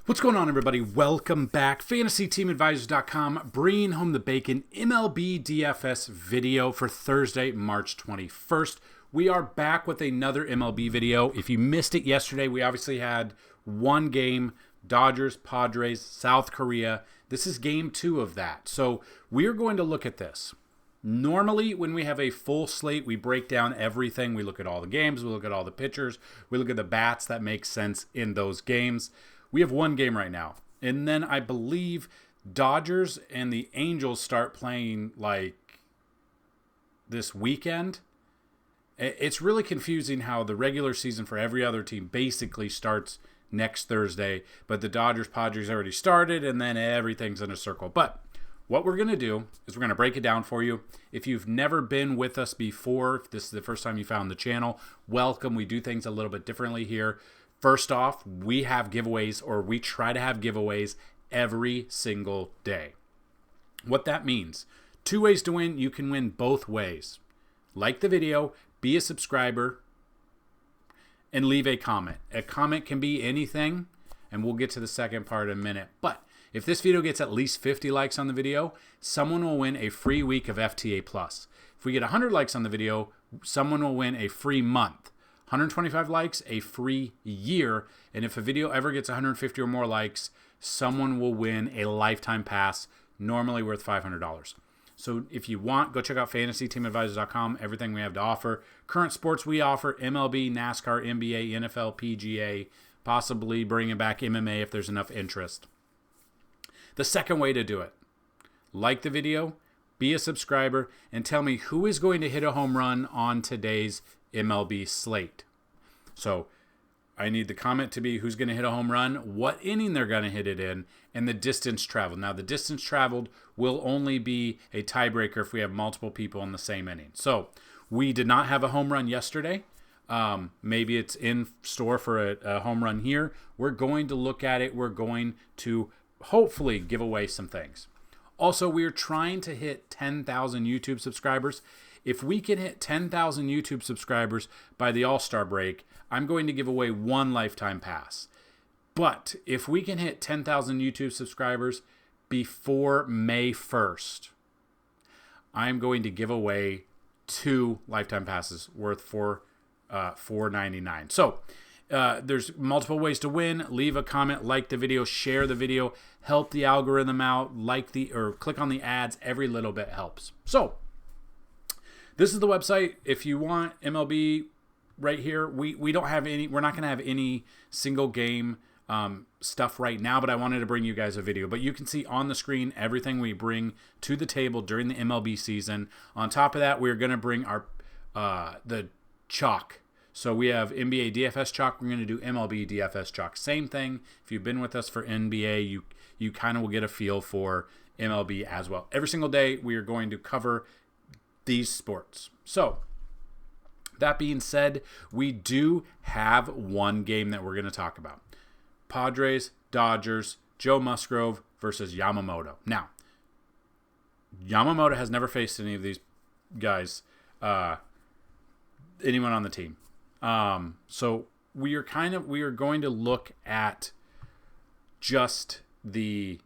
What's going on, everybody? Welcome back. FantasyTeamAdvisors.com bringing home the bacon MLB DFS video for Thursday, March 21st. We are back with another MLB video. If you missed it yesterday, we obviously had one game, Dodgers, Padres, South Korea. This is game 2 of that. So we are going to look at this. Normally, when we have a full slate, we break down everything. We look at all the games. We look at all the pitchers. We look at the bats that make sense in those games. We have one game right now. And then I believe Dodgers and the Angels start playing like this weekend. It's really confusing how the regular season for every other team basically starts next Thursday. But the Dodgers, Padres already started, and then everything's in a circle. But what we're going to do is we're going to break it down for you. If you've never been with us before, if this is the first time you found the channel, welcome. We do things a little bit differently here. First off, we have giveaways, or we try to have giveaways every single day. What that means, 2 ways to win. You can win both ways. Like the video, be a subscriber, and leave a comment. A comment can be anything, and we'll get to the second part in a minute. But if this video gets at least 50 likes on the video, someone will win a free week of FTA+. If we get 100 likes on the video, someone will win a free month. 125 likes, a free year. And if a video ever gets 150 or more likes, someone will win a lifetime pass, normally worth $500. So if you want, go check out FantasyTeamAdvisors.com, everything we have to offer. Current sports we offer, MLB, NASCAR, NBA, NFL, PGA, possibly bringing back MMA if there's enough interest. The second way to do it, like the video, be a subscriber, and tell me who is going to hit a home run on today's MLB slate. So I need the comment to be who's going to hit a home run, what inning they're going to hit it in, and the distance traveled. Now, the distance traveled will only be a tiebreaker if we have multiple people in the same inning. So we did not have a home run yesterday. Maybe it's in store for a home run here. We're going to look at it. We're going to hopefully give away some things. Also, we're trying to hit 10,000 YouTube subscribers. If we can hit 10,000 YouTube subscribers by the All-Star break, I'm going to give away one lifetime pass. But if we can hit 10,000 YouTube subscribers before May 1st, I'm going to give away 2 lifetime passes worth $4.99. So there's multiple ways to win. Leave a comment, like the video, share the video, help the algorithm out, or click on the ads. Every little bit helps. So this is the website. If you want MLB right here, we don't have any. We're not going to have any single game stuff right now, but I wanted to bring you guys a video. But you can see on the screen everything we bring to the table during the MLB season. On top of that, we're going to bring our the chalk. So we have NBA DFS chalk. We're going to do MLB DFS chalk. Same thing. If you've been with us for NBA, you kind of will get a feel for MLB as well. Every single day, we are going to cover these sports. So that being said, we do have one game that we're going to talk about. Padres, Dodgers, Joe Musgrove versus Yamamoto. Now, Yamamoto has never faced any of these guys, anyone on the team. So we are going to look at just the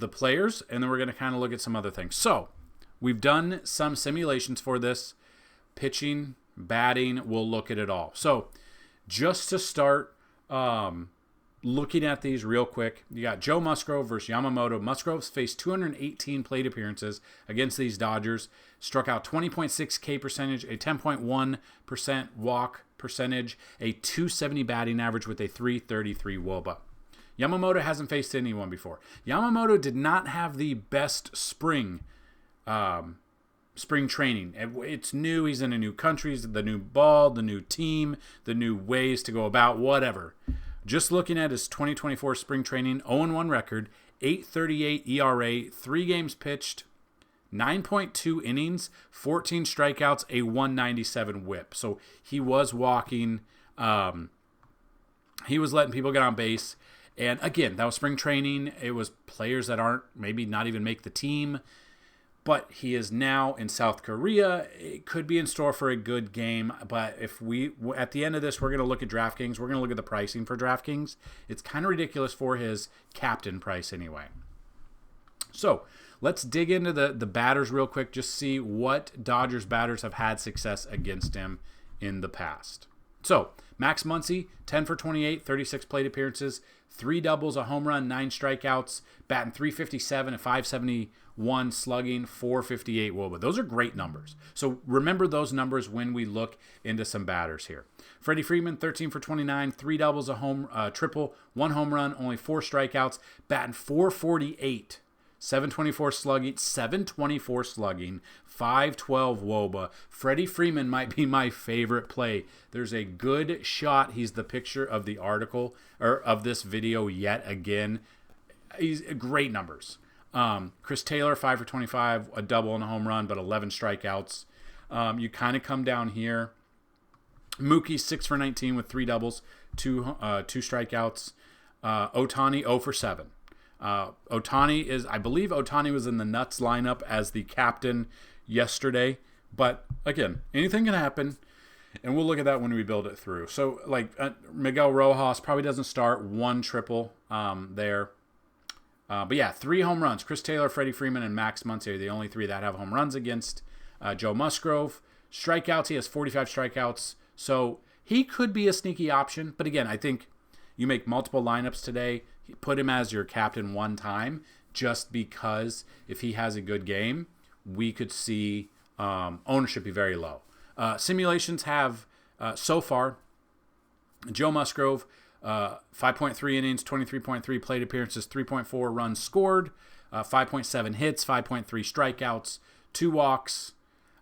players, and then we're going to kind of look at some other things. So we've done some simulations for this. Pitching, batting, we'll look at it all. So just to start looking at these real quick, you got Joe Musgrove versus Yamamoto. Musgrove's faced 218 plate appearances against these Dodgers, struck out 20.6 K percentage, a 10.1% walk percentage, a 270 batting average with a 333 WOBA. Yamamoto hasn't faced anyone before. Yamamoto did not have the best spring training. It's new. He's in a new country. The new ball, the new team, the new ways to go about, whatever. Just looking at his 2024 spring training, 0-1 record, 8.38 ERA, 3 games pitched, 9.2 innings, 14 strikeouts, a 197 whip. So he was walking. He was letting people get on base. And again, that was spring training. It was players that aren't, maybe not even make the team. but he is now in South Korea. It could be in store for a good game, but if at the end of this, we're going to look at DraftKings. We're going to look at the pricing for DraftKings. It's kind of ridiculous for his captain price anyway. So let's dig into the batters real quick, just see what Dodgers batters have had success against him in the past. So Max Muncy, 10 for 28, 36 plate appearances, 3 doubles, a home run, 9 strikeouts, batting .357 at .571 slugging, .458 WOBA. Those are great numbers. So remember those numbers when we look into some batters here. Freddie Freeman, 13 for 29, 3 doubles, a triple, 1 home run, only 4 strikeouts, batting .448. 724 slugging, 512 WOBA. Freddie Freeman might be my favorite play. There's a good shot. He's the picture of the article or of this video yet again. He's great numbers. Chris Taylor, 5 for 25, a double and a home run, but 11 strikeouts. You kind of come down here. Mookie, 6 for 19 with 3 doubles, 2 strikeouts. Ohtani, 0 for 7. I believe Ohtani was in the Nuts lineup as the captain yesterday, but again, anything can happen, and we'll look at that when we build it through. So, Miguel Rojas probably doesn't start, 1 triple there. But yeah, 3 home runs. Chris Taylor, Freddie Freeman, and Max Muncy are the only 3 that have home runs against Joe Musgrove. Strikeouts, he has 45 strikeouts, so he could be a sneaky option, but again, I think you make multiple lineups today. Put him as your captain one time, just because if he has a good game, we could see ownership be very low. Simulations have, so far, Joe Musgrove, 5.3 innings, 23.3 plate appearances, 3.4 runs scored, 5.7 hits, 5.3 strikeouts, 2 walks.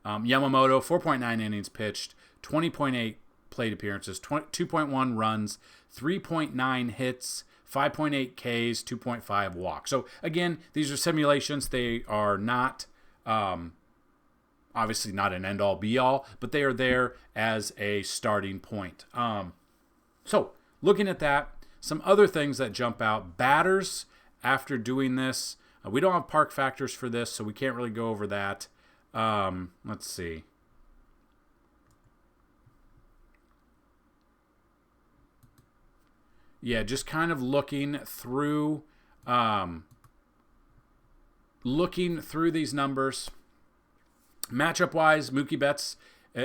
Yamamoto, 4.9 innings pitched, 20.8 plate appearances, 2.1 runs, 3.9 hits, 5.8 Ks, 2.5 walks. So again, these are simulations. They are not, obviously not an end-all be-all, but they are there as a starting point. So looking at that, some other things that jump out. Batters, after doing this, we don't have park factors for this, so we can't really go over that. Let's see. Yeah, just kind of looking through these numbers. Matchup-wise, Mookie Betts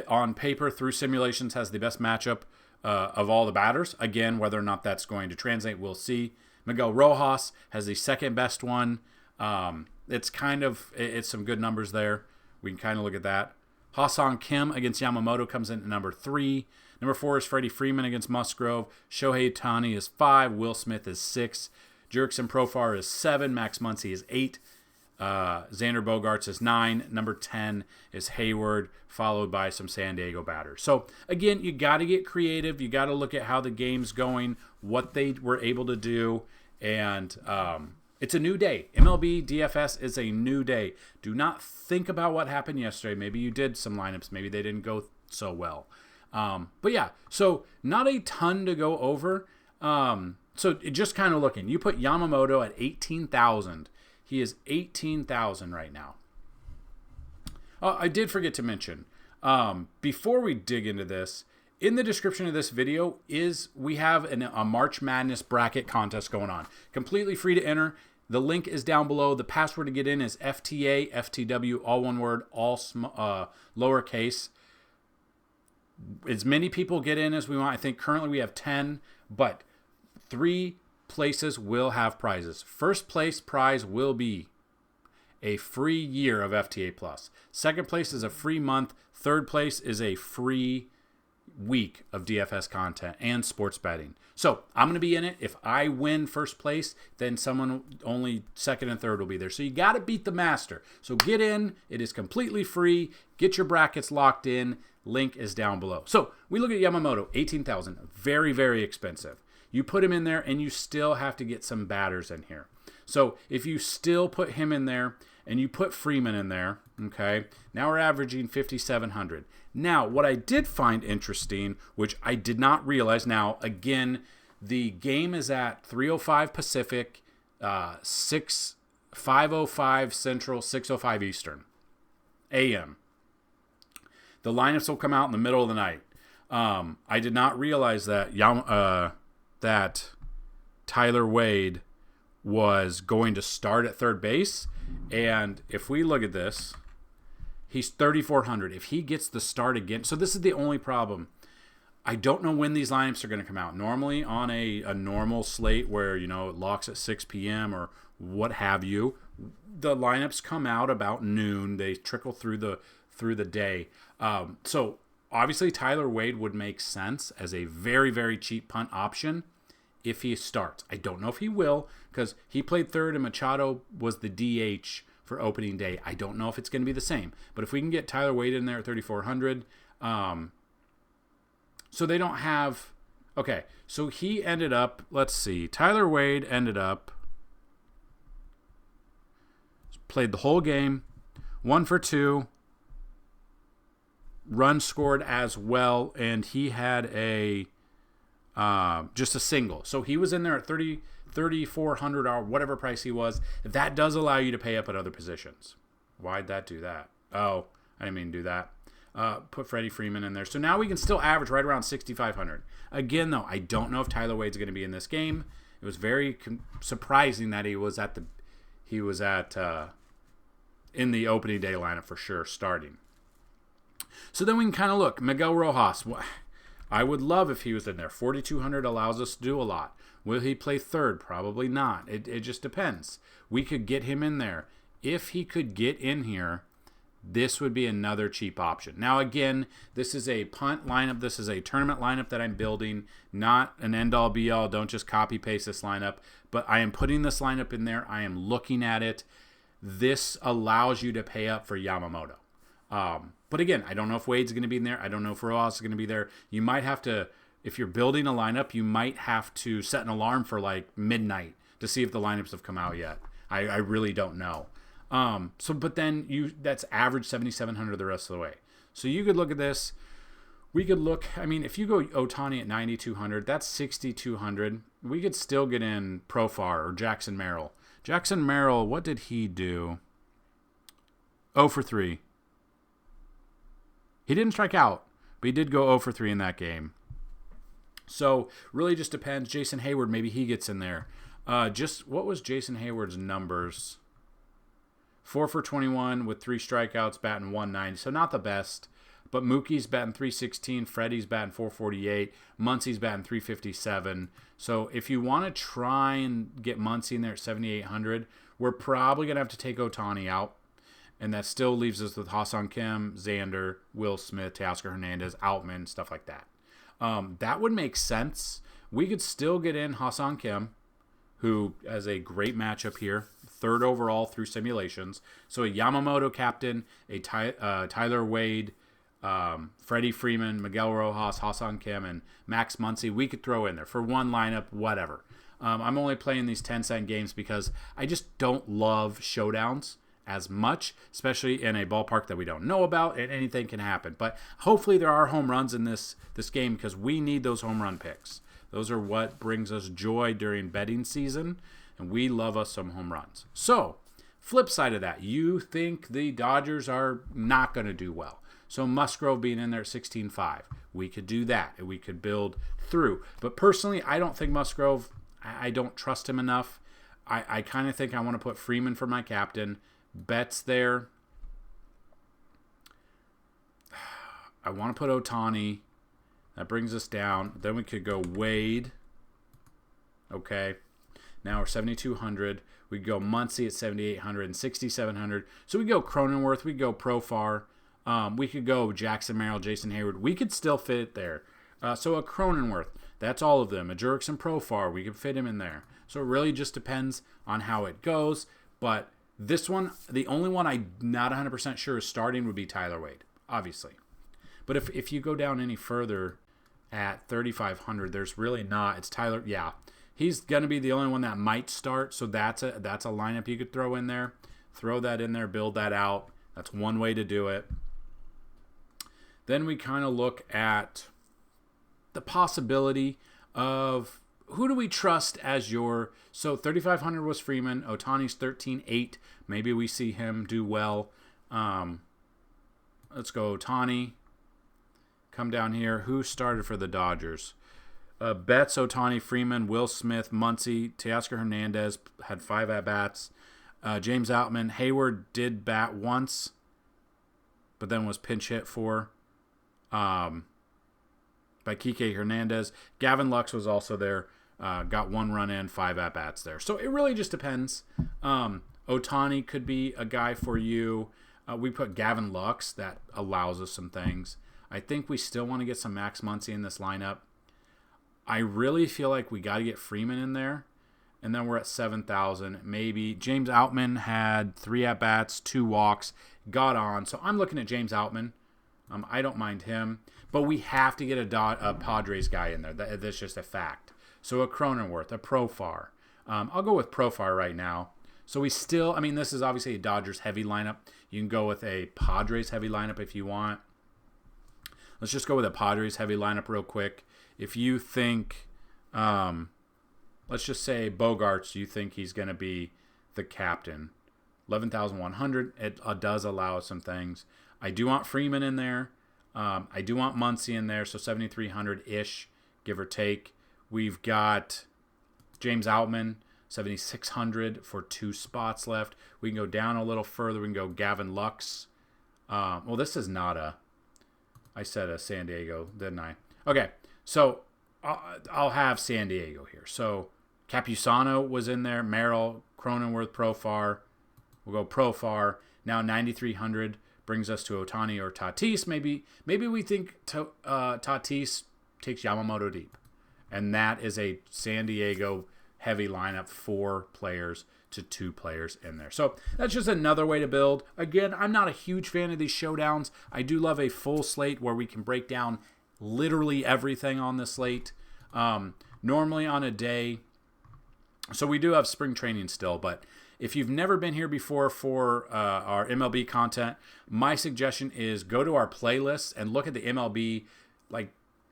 on paper through simulations has the best matchup of all the batters. Again, whether or not that's going to translate, we'll see. Miguel Rojas has the second best one. It's some good numbers there. We can kind of look at that. Ha-Seong Kim against Yamamoto comes in at number 3. Number 4 is Freddie Freeman against Musgrove. Shohei Ohtani is 5. Will Smith is 6. Jurickson Profar is 7. Max Muncy is 8. Xander Bogaerts is 9. Number 10 is Hayward, followed by some San Diego batters. So, again, you got to get creative. You got to look at how the game's going, what they were able to do, and it's a new day. MLB DFS is a new day. Do not think about what happened yesterday. Maybe you did some lineups. Maybe they didn't go so well. But yeah, so not a ton to go over. So just kind of looking. You put Yamamoto at 18,000. He is 18,000 right now. I did forget to mention, before we dig into this, in the description of this video we have a March Madness bracket contest going on. Completely free to enter. The link is down below. The password to get in is FTA, FTW, all one word, all lowercase. As many people get in as we want. I think currently we have 10, but 3 places will have prizes. First place prize will be a free year of FTA Plus. Second place is a free month. Third place is a free week of DFS content and sports betting. So I'm going to be in it. If I win first place, then someone only second and third will be there. So you got to beat the master. So get in. It is completely free. Get your brackets locked in. Link is down below. So we look at Yamamoto, 18,000. Very, very expensive. You put him in there and you still have to get some batters in here. So if you still put him in there and you put Freeman in there, okay, now we're averaging 5,700. Now, what I did find interesting, which I did not realize, now, again, the game is at 3:05 Pacific, 6 5:05 Central, 6:05 Eastern, a.m. The lineups will come out in the middle of the night. I did not realize that that Tyler Wade was going to start at third base. And if we look at this, he's 3,400. If he gets the start again, so this is the only problem. I don't know when these lineups are going to come out. Normally on a normal slate where, it locks at 6 p.m. or what have you, the lineups come out about noon. They trickle through the day. So obviously Tyler Wade would make sense as a very, very cheap punt option if he starts. I don't know if he will because he played third and Machado was the DH for opening day. I don't know if it's going to be the same. But if we can get Tyler Wade in there at 3,400, so they don't have... Okay, so he ended up... Let's see. Tyler Wade ended up... Played the whole game. 1 for 2. Run scored as well. And he had just a single. So he was in there at 3,400 or whatever price he was. That does allow you to pay up at other positions. Why'd that do that? Oh, I didn't mean to do that. Put Freddie Freeman in there. So now we can still average right around 6,500. Again, though, I don't know if Tyler Wade's going to be in this game. It was very surprising that he was in the opening day lineup for sure, starting. So then we can kind of look. Miguel Rojas, I would love if he was in there. 4,200 allows us to do a lot. Will he play third? Probably not. It just depends. We could get him in there. If he could get in here, this would be another cheap option. Now, again, this is a punt lineup. This is a tournament lineup that I'm building, not an end-all, be-all. Don't just copy-paste this lineup. But I am putting this lineup in there. I am looking at it. This allows you to pay up for Yamamoto. But again, I don't know if Wade's going to be in there. I don't know if Rojas is going to be there. You might have to, if you're building a lineup, you might have to set an alarm for like midnight to see if the lineups have come out yet. I really don't know. But then that's average 7,700 the rest of the way. So you could look at this. We could look, if you go Ohtani at 9,200, that's 6,200. We could still get in Profar or Jackson Merrill. Jackson Merrill, what did he do? 0 for 3. He didn't strike out, but he did go 0 for 3 in that game. So really just depends. Jason Hayward, maybe he gets in there. What was Jason Hayward's numbers? 4 for 21 with 3 strikeouts, batting 190. So not the best. But Mookie's batting 316. Freddie's batting 448. Muncie's batting 357. So if you want to try and get Muncie in there at 7,800, we're probably going to have to take Ohtani out. And that still leaves us with Ha-Seong Kim, Xander, Will Smith, Teoscar Hernandez, Outman, stuff like that. That would make sense. We could still get in Ha-Seong Kim, who has a great matchup here, 3rd overall through simulations. So a Yamamoto captain, a Tyler Wade, Freddie Freeman, Miguel Rojas, Ha-Seong Kim, and Max Muncy, we could throw in there for one lineup, whatever. I'm only playing these 10-cent games because I just don't love showdowns as much, especially in a ballpark that we don't know about, and anything can happen. But hopefully there are home runs in this game because we need those home run picks. Those are what brings us joy during betting season, and we love us some home runs. So, flip side of that, you think the Dodgers are not going to do well. So Musgrove being in there at 16.5, we could do that, and we could build through. But personally, I don't think Musgrove, I don't trust him enough. I kind of think I want to put Freeman for my captain. Betts there. I want to put Ohtani. That brings us down. Then we could go Wade. Okay. Now we're 7,200. We go Muncie at 7,800 and 6,700. So we go Cronenworth. We go Profar. We could go Jackson Merrill, Jason Hayward. We could still fit it there. So a Cronenworth. That's all of them. A Jurickson Profar. We could fit him in there. So it really just depends on how it goes. But this one, the only one I'm not 100% sure is starting would be Tyler Wade, obviously. But if you go down any further at 3,500, there's really not. It's Tyler. Yeah, he's going to be the only one that might start. So that's a lineup you could throw in there. Throw that in there, build that out. That's one way to do it. Then we kind of look at the possibility of who do we trust as your... So 3,500 was Freeman. Ohtani's 13.8. Maybe we see him do well. Let's go Ohtani. Come down here. Who started for the Dodgers? Betts, Ohtani, Freeman, Will Smith, Muncy, Teoscar Hernandez had 5 at-bats. James Outman. Hayward did bat once, but then was pinch hit for by Kike Hernandez. Gavin Lux was also there. Got 1 run in, 5 at-bats there. So it really just depends. Ohtani could be a guy for you. We put Gavin Lux. That allows us some things. I think we still want to get some Max Muncy in this lineup. I really feel like we got to get Freeman in there. And then we're at 7,000. Maybe James Outman had 3 at-bats, 2 walks, got on. So I'm looking at James Outman. I don't mind him. But we have to get a Padres guy in there. That's just a fact. So a Cronenworth, a Profar. I'll go with Profar right now. So we still, this is obviously a Dodgers heavy lineup. You can go with a Padres heavy lineup if you want. Let's just go with a Padres heavy lineup real quick. If you think, let's just say Bogarts, you think he's going to be the captain. 11,100, it does allow some things. I do want Freeman in there. I do want Muncy in there, so 7,300-ish, give or take. We've got James Outman, 7,600 for 2 spots left. We can go down a little further. We can go Gavin Lux. Well, this is not a... I said a San Diego, didn't I? Okay, so I'll have San Diego here. So Capusano was in there. Merrill, Cronenworth, Profar. We'll go Profar. Now 9,300 brings us to Ohtani or Tatis. Maybe we think Tatis takes Yamamoto deep. And that is a San Diego heavy lineup, 4 players to 2 players in there. So that's just another way to build. Again, I'm not a huge fan of these showdowns. I do love a full slate where we can break down literally everything on the slate. Normally on a day, so we do have spring training still, but if you've never been here before for our MLB content, my suggestion is go to our playlists and look at the MLB,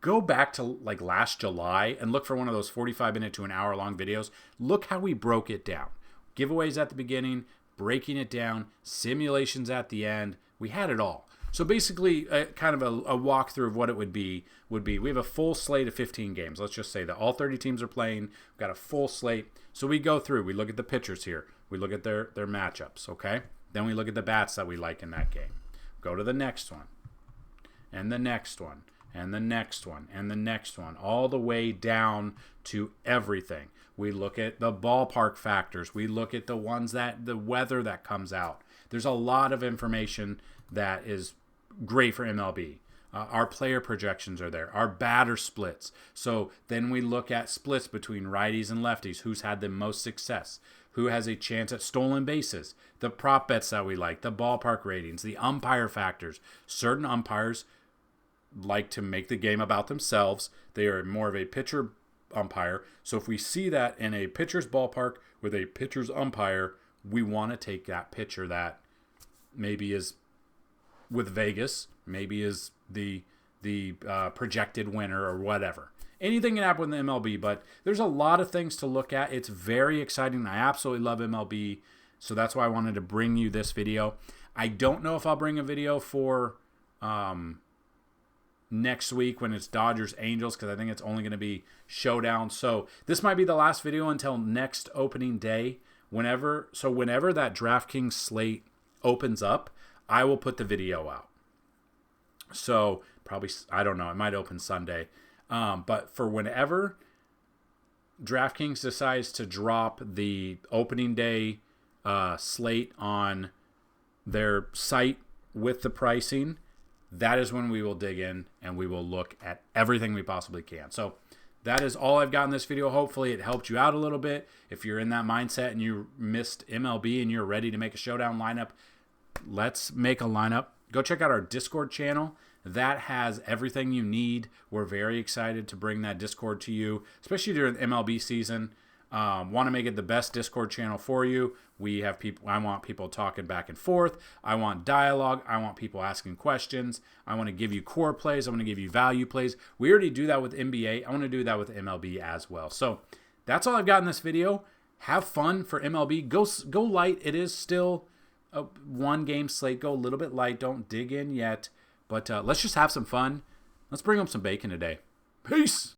go back to last July and look for one of those 45-minute to an hour-long videos. Look how we broke it down. Giveaways at the beginning, breaking it down, simulations at the end. We had it all. So basically, kind of a walkthrough of what it would be we have a full slate of 15 games. Let's just say that all 30 teams are playing. We've got a full slate. So we go through. We look at the pitchers here. We look at their matchups, okay? Then we look at the bats that we like in that game. Go to the next one, and the next one, and the next one, and the next one, all the way down to everything. We look at the ballpark factors. We look at the ones that the weather that comes out. There's a lot of information that is great for MLB. Our player projections are there. Our batter splits. So then we look at splits between righties and lefties. Who's had the most success? Who has a chance at stolen bases? The prop bets that we like. The ballpark ratings. The umpire factors. Certain umpires like to make the game about themselves. They are more of a pitcher umpire. So if we see that in a pitcher's ballpark with a pitcher's umpire, we want to take that pitcher that maybe is with Vegas, maybe is the projected winner or whatever. Anything can happen with the MLB, but there's a lot of things to look at. It's very exciting. I absolutely love MLB, so that's why I wanted to bring you this video. I don't know if I'll bring a video for next week when it's Dodgers Angels, because I think it's only going to be showdown. So this might be the last video until next opening day. Whenever that DraftKings slate opens up, I will put the video out. So probably, I don't know, it might open Sunday. But for whenever DraftKings decides to drop the opening day slate on their site with the pricing, that is when we will dig in and we will look at everything we possibly can. So that is all I've got in this video. Hopefully it helped you out a little bit. If you're in that mindset and you missed MLB and you're ready to make a showdown lineup, let's make a lineup. Go check out our Discord channel. That has everything you need. We're very excited to bring that Discord to you, especially during MLB season. Want to make it the best Discord channel for you. We have people. I want people talking back and forth. I want dialogue. I want people asking questions. I want to give you core plays. I want to give you value plays. We already do that with NBA. I want to do that with MLB as well. So that's all I've got in this video. Have fun for MLB. Go light. It is still a one-game slate. Go a little bit light. Don't dig in yet. But let's just have some fun. Let's bring up some bacon today. Peace.